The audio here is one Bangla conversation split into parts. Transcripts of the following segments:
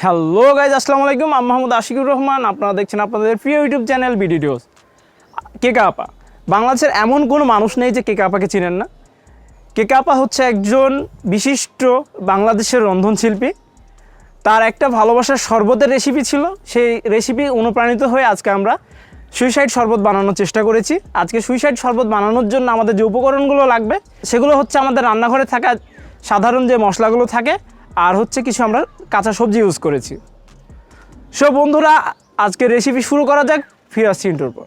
হ্যালো গাইজ, আসসালামু আলাইকুম। আমি মোহাম্মদ আশিকুর রহমান। আপনারা দেখছেন আপনাদের প্রিয় ইউটিউব চ্যানেল DUOS। কেকা আপা, বাংলাদেশের এমন কোনো মানুষ নেই যে কেকা আপাকে চিনেন না। কেকা আপা হচ্ছে একজন বিশিষ্ট বাংলাদেশের রন্ধনশিল্পী। তার একটা ভালোবাসার শরবতের রেসিপি ছিল, সেই রেসিপি অনুপ্রাণিত হয়ে আজকে আমরা সুইসাইড শরবত বানানোর চেষ্টা করেছি। আজকে সুইসাইড শরবত বানানোর জন্য আমাদের যে উপকরণগুলো লাগবে সেগুলো হচ্ছে আমাদের রান্নাঘরে থাকা সাধারণ যে মশলাগুলো থাকে, আর হচ্ছে কিছু আমরা কাঁচা সবজি ইউজ করেছি। সো বন্ধুরা, আজকে রেসিপি শুরু করা যাক। ফিরে আসছি ইন্ট্রোর পর।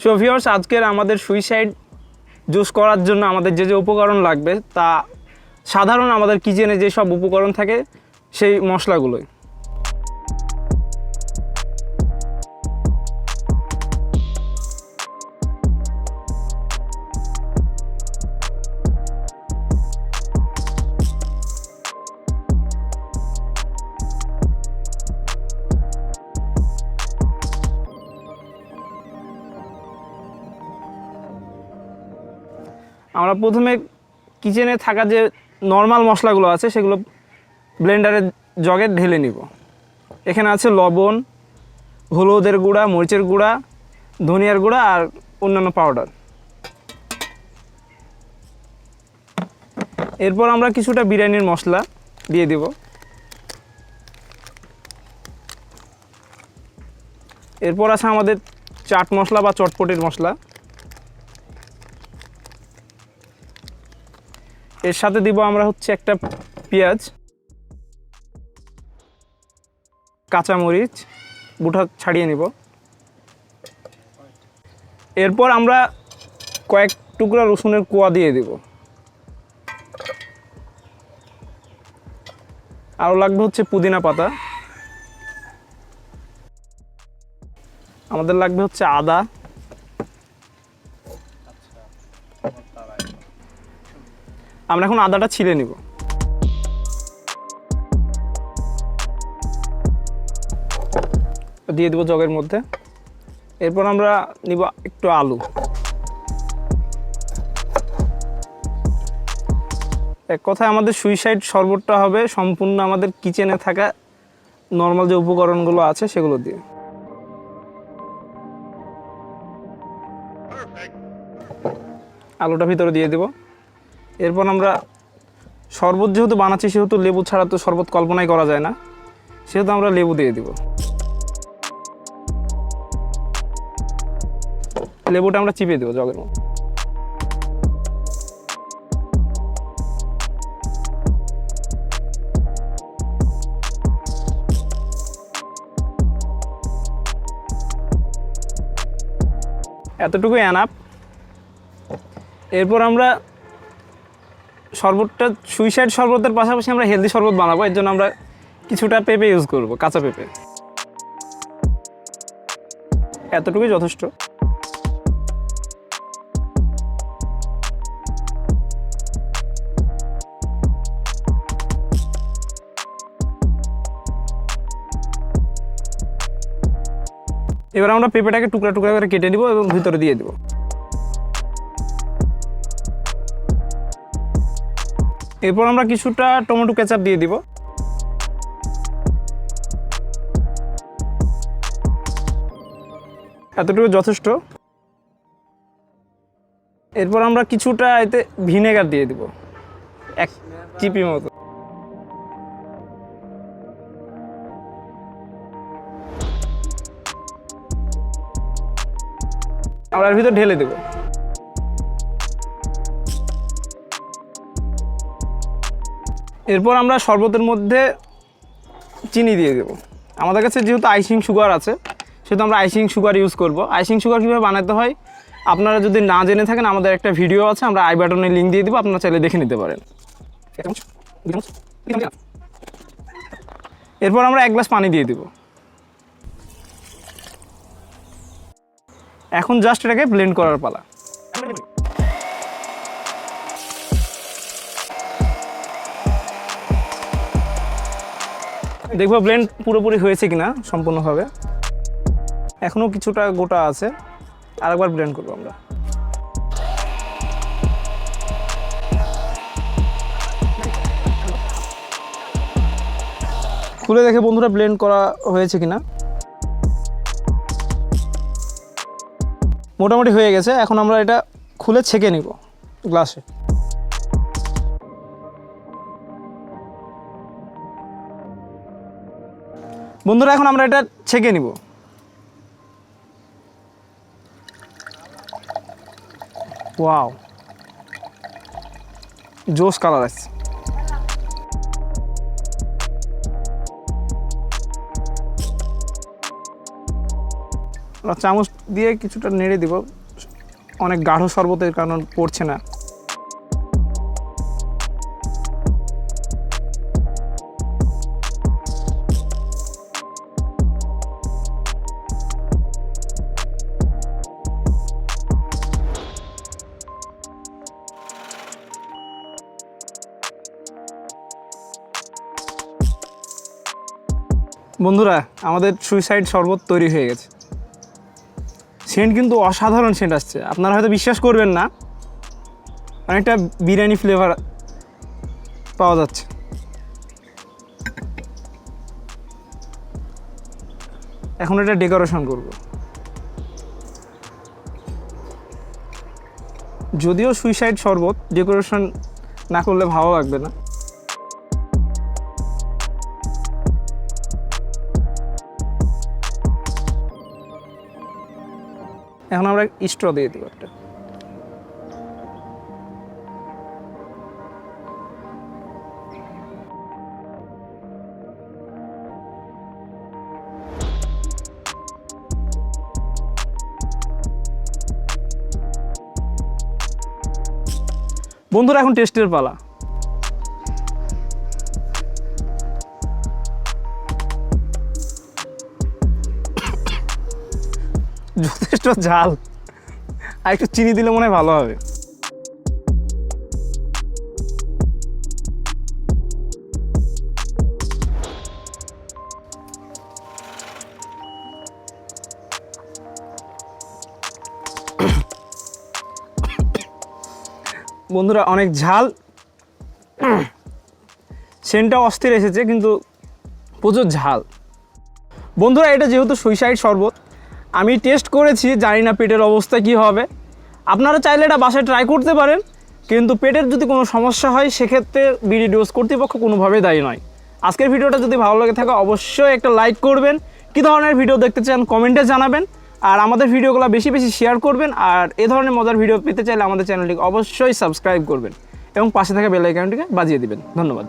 সো ভিউয়ার্স, আজকের আমাদের সুইসাইড জুস করার জন্য আমাদের যে যে উপকরণ লাগবে তা সাধারণ আমাদের কিচেনে যেসব উপকরণ থাকে সেই মশলাগুলোই। আমরা প্রথমে কিচেনে থাকা যে নর্মাল মশলাগুলো আছে সেগুলো ব্লেন্ডারের জগে ঢেলে নিব। এখানে আছে লবণ, হলুদের গুঁড়া, মরিচের গুঁড়া, ধনিয়ার গুঁড়া আর অন্যান্য পাউডার। এরপর আমরা কিছুটা বিরিয়ানির মশলা দিয়ে দিব। এরপর আছে আমাদের চাট মশলা বা চটপটির মশলা। এর সাথে দিব আমরা হচ্ছে একটা পেঁয়াজ, কাঁচামরিচ বুটা ছাড়িয়ে নিব। এরপর আমরা কয়েক টুকরা রসুনের কোয়া দিয়ে দিব। আরও লাগবে হচ্ছে পুদিনা পাতা। আমাদের লাগবে হচ্ছে আদা। আমরা এখন আদাটা ছিলে নিব। দিয়ে দেব জগের মধ্যে। এরপর আমরা নিব একটু আলু। এক কথায় আমাদের সুইসাইড শরবতটা হবে সম্পূর্ণ আমাদের কিচেনে থাকা নর্মাল যে উপকরণগুলো আছে সেগুলো দিয়ে। আলুটা ভিতরে দিয়ে দেব। এরপর আমরা শরবত যেহেতু বানাচ্ছি সেহেতু লেবু ছাড়া তো শরবত কল্পনাই করা যায় না, সেহেতু আমরা লেবু দিয়ে দিব। লেবুটা আমরা চিপে দেবো জগের মধ্যে। এতটুকুই এনাফ। এরপর আমরা শরবতটা সুইসাইড শরবতের পাশাপাশি আমরা হেলদি শরবত বানাবো। এর জন্য আমরা কিছুটা পেঁপে ইউজ করব, কাঁচা পেঁপে। এতটুকুই যথেষ্ট। এবার আমরা পেঁপেটাকে টুকরা টুকরা করে কেটে নিব এবং ভিতরে দিয়ে দেব। এরপর আমরা কিছুটা টমেটো কেচাপ দিয়ে দিব। এতটুকু যথেষ্ট। এরপর আমরা কিছুটা এতে ভিনেগার দিয়ে দিব, এক চিপি মতো। আমরা এর ভিতর ঢেলে দেব। এরপর আমরা শরবতের মধ্যে চিনি দিয়ে দেব। আমাদের কাছে যেহেতু আইসিং সুগার আছে সেহেতু আমরা আইসিং সুগার ইউজ করব। আইসিং সুগার কীভাবে বানাতে হয় আপনারা যদি না জেনে থাকেন, আমাদের একটা ভিডিও আছে, আমরা আই বাটনে লিঙ্ক দিয়ে দেবো, আপনারা চাইলে দেখে নিতে পারেন। এরপর আমরা 1 গ্লাস পানি দিয়ে দেব। এখন জাস্ট এটাকে ব্লেন্ড করার পালা। দেখবো ব্লেন্ড পুরোপুরি হয়েছে কিনা সম্পূর্ণভাবে। এখনও কিছুটা গোটা আছে, আরেকবার ব্লেন্ড করবো আমরা। খুলে দেখে বন্ধুরা ব্লেন্ড করা হয়েছে কিনা। মোটামুটি হয়ে গেছে। এখন আমরা এটা খুলে ছেঁকে নিব গ্লাসে। বন্ধুরা এখন আমরা এটা ছেঁকে নিব। ওয়াও, জোস কালার আছে। আমরা চামচ দিয়ে কিছুটা নেড়ে দিব, অনেক গাঢ় শরবতের কারণ পড়ছে না। বন্ধুরা আমাদের সুইসাইড শরবত তৈরি হয়ে গেছে। সেন্ট কিন্তু অসাধারণ সেন্ট আসছে, আপনারা হয়তো বিশ্বাস করবেন না, অনেকটা বিরিয়ানি ফ্লেভার পাওয়া যাচ্ছে। এখন এটা ডেকোরেশন করব। যদিও সুইসাইড শরবত ডেকোরেশন না করলে ভালো লাগবে না। এখন আমরা স্ট্র দিয়ে দিব একটা। বন্ধুরা এখন টেস্টের পালা। যথেষ্ট ঝাল, আর একটু চিনি দিলে মনে হয় ভালো হবে। বন্ধুরা অনেক ঝাল, সেন্টটা অস্থির এসেছে কিন্তু প্রচুর ঝাল। বন্ধুরা এটা যেহেতু সুইসাইড শরবত, আমি টেস্ট করেছি, জানি না পেটের অবস্থা কি হবে। আপনারা চাইলে এটা বাসায় ট্রাই করতে পারেন, কিন্তু পেটের যদি কোনো সমস্যা হয় সেক্ষেত্রে DUOS কর্তৃপক্ষ কোনোভাবেই দায়ী নয়। আজকের ভিডিওটা যদি ভালো লাগে থাকে অবশ্যই একটা লাইক করবেন, কী ধরনের ভিডিও দেখতে চান কমেন্টে জানাবেন, আর আমাদের ভিডিওগুলো বেশি বেশি শেয়ার করবেন। আর এ ধরনের মজার ভিডিও পেতে চাইলে আমাদের চ্যানেলটিকে অবশ্যই সাবস্ক্রাইব করবেন এবং পাশে থাকা বেল আইকনটিকে বাজিয়ে দিবেন। ধন্যবাদ।